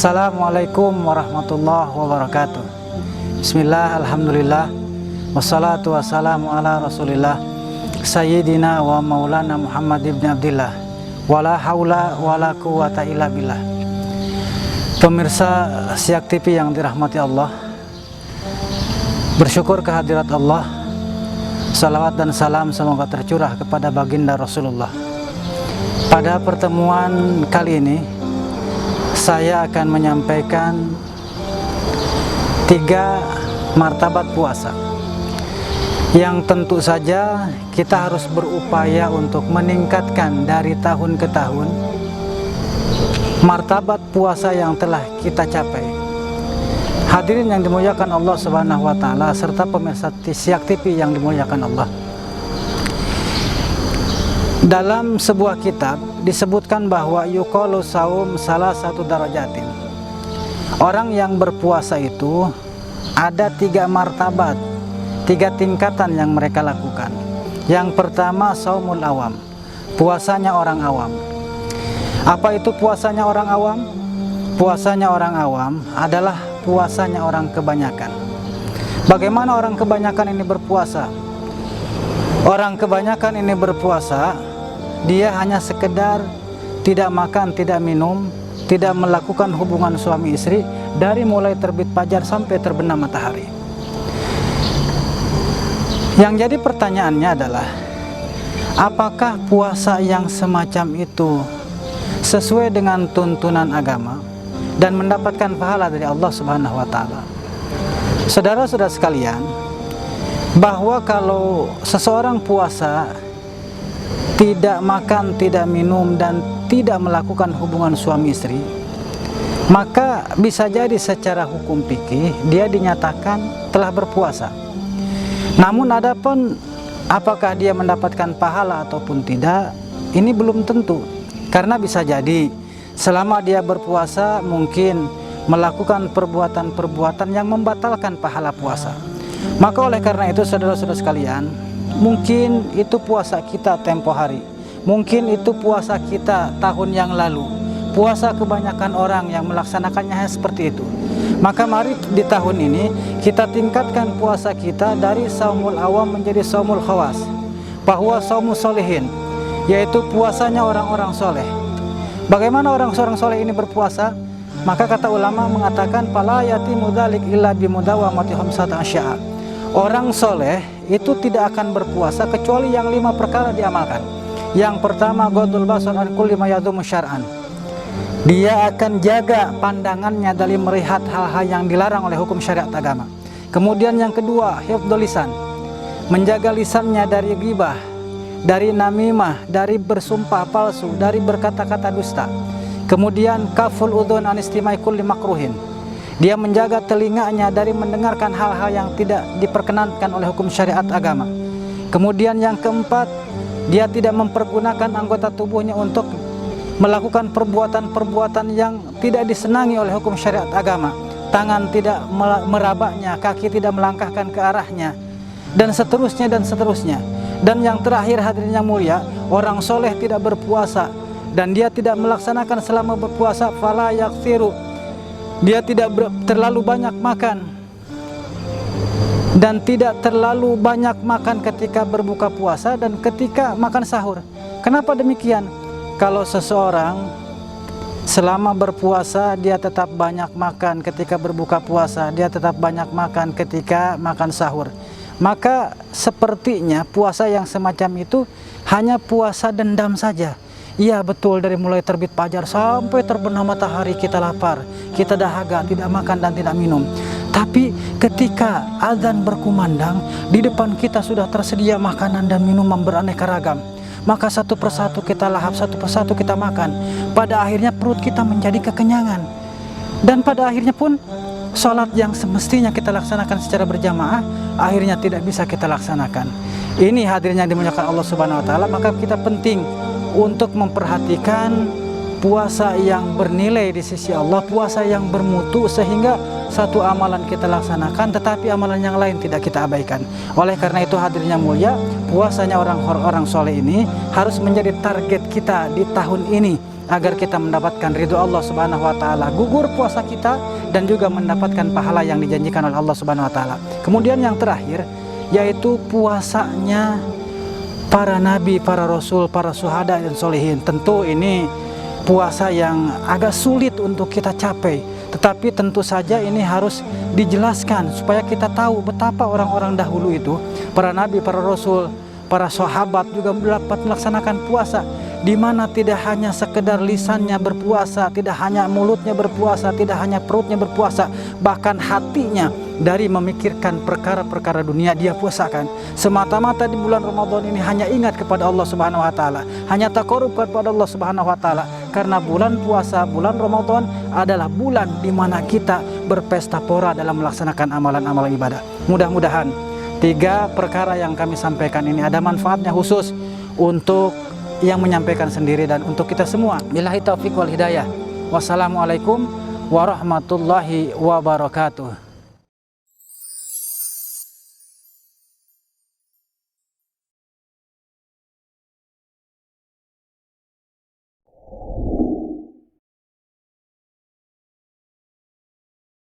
Assalamualaikum warahmatullahi wabarakatuh. Bismillah, alhamdulillah, wassalatu wassalamu ala rasulillah Sayyidina wa maulana Muhammad ibn Abdillah, wala hawla wala quwata illa billah. Pemirsa Siak TV yang dirahmati Allah, bersyukur kehadirat Allah. Salawat dan salam semoga tercurah kepada baginda Rasulullah. Pada pertemuan kali ini saya akan menyampaikan 3 martabat puasa yang tentu saja kita harus berupaya untuk meningkatkan dari tahun ke tahun martabat puasa yang telah kita capai. Hadirin yang dimuliakan Allah Subhanahu wa taala serta pemirsa Siak TV yang dimuliakan Allah. Dalam sebuah kitab disebutkan bahwa yuqalu saum salah satu darajatin. Orang yang berpuasa itu ada 3 martabat, 3 tingkatan yang mereka lakukan. Yang pertama saumul awam, puasanya orang awam. Apa itu puasanya orang awam? Puasanya orang awam adalah puasanya orang kebanyakan. Bagaimana orang kebanyakan ini berpuasa? Orang kebanyakan ini berpuasa, dia hanya sekedar tidak makan, tidak minum, tidak melakukan hubungan suami istri dari mulai terbit fajar sampai terbenam matahari. Yang jadi pertanyaannya adalah, apakah puasa yang semacam itu sesuai dengan tuntunan agama dan mendapatkan pahala dari Allah Subhanahu wa taala? Saudara-saudara sekalian, bahwa kalau seseorang puasa tidak makan, tidak minum, dan tidak melakukan hubungan suami istri, maka bisa jadi secara hukum fikih dia dinyatakan telah berpuasa. Namun adapun apakah dia mendapatkan pahala ataupun tidak, ini belum tentu. Karena bisa jadi selama dia berpuasa mungkin melakukan perbuatan-perbuatan yang membatalkan pahala puasa. Maka oleh karena itu saudara-saudara sekalian, mungkin itu puasa kita tempo hari, mungkin itu puasa kita tahun yang lalu, puasa kebanyakan orang yang melaksanakannya seperti itu. Maka mari di tahun ini kita tingkatkan puasa kita dari saumul awam menjadi saumul khawas, bahwa saumul solehin, yaitu puasanya orang-orang soleh. Bagaimana orang-orang soleh ini berpuasa? Maka kata ulama mengatakan fala yatimu dzalik illa bimudawamati khamsati asya'a. Orang soleh itu tidak akan berpuasa kecuali yang 5 perkara diamalkan. Yang pertama ghadul basar an kulli ma yadhumu syar'an. Dia akan jaga pandangannya dari melihat hal-hal yang dilarang oleh hukum syariat agama. Kemudian yang kedua hifdzul lisan, menjaga lisannya dari ghibah, dari namimah, dari bersumpah palsu, dari berkata-kata dusta. Kemudian kaful udhun an istimai kulli makruhin, dia menjaga telinganya dari mendengarkan hal-hal yang tidak diperkenankan oleh hukum syariat agama. Kemudian yang keempat, dia tidak mempergunakan anggota tubuhnya untuk melakukan perbuatan-perbuatan yang tidak disenangi oleh hukum syariat agama. Tangan tidak merabaknya, kaki tidak melangkahkan ke arahnya, dan seterusnya dan seterusnya. Dan yang terakhir hadirin yang mulia, orang soleh tidak berpuasa dan dia tidak melaksanakan selama berpuasa fala yaksiru. Dia tidak terlalu banyak makan dan tidak terlalu banyak makan ketika berbuka puasa dan ketika makan sahur. Kenapa demikian? Kalau seseorang selama berpuasa dia tetap banyak makan ketika berbuka puasa, dia tetap banyak makan ketika makan sahur, maka sepertinya puasa yang semacam itu hanya puasa dendam saja. Iya betul, dari mulai terbit fajar sampai terbenam matahari kita lapar, kita dahaga, tidak makan dan tidak minum. Tapi ketika azan berkumandang, di depan kita sudah tersedia makanan dan minuman beraneka ragam. Maka satu persatu kita lahap, satu persatu kita makan. Pada akhirnya perut kita menjadi kekenyangan. Dan pada akhirnya pun sholat yang semestinya kita laksanakan secara berjamaah akhirnya tidak bisa kita laksanakan. Ini hadirin yang dimuliakan Allah Subhanahu wa taala. Maka kita penting untuk memperhatikan puasa yang bernilai di sisi Allah, puasa yang bermutu, sehingga satu amalan kita laksanakan tetapi amalan yang lain tidak kita abaikan. Oleh karena itu hadirin yang mulia, puasanya orang soleh ini harus menjadi target kita di tahun ini, agar kita mendapatkan ridho Allah Subhanahu wa taala, gugur puasa kita dan juga mendapatkan pahala yang dijanjikan oleh Allah Subhanahu wa taala. Kemudian yang terakhir yaitu puasanya para nabi, para rasul, para syuhada dan solehin. Tentu ini puasa yang agak sulit untuk kita capai, tetapi tentu saja ini harus dijelaskan supaya kita tahu betapa orang-orang dahulu itu, para nabi, para rasul, para sahabat juga dapat melaksanakan puasa, di mana tidak hanya sekedar lisannya berpuasa, tidak hanya mulutnya berpuasa, tidak hanya perutnya berpuasa, bahkan hatinya dari memikirkan perkara-perkara dunia dia puasakan. Semata-mata di bulan Ramadan ini hanya ingat kepada Allah Subhanahu wa taala, hanya taqarrub kepada Allah Subhanahu wa taala, karena bulan puasa, bulan Ramadan adalah bulan di mana kita berpesta pora dalam melaksanakan amalan-amalan ibadah. Mudah-mudahan 3 perkara yang kami sampaikan ini ada manfaatnya khusus untuk yang menyampaikan sendiri dan untuk kita semua. Billahi taufiq wal hidayah. Wassalamualaikum warahmatullahi wabarakatuh.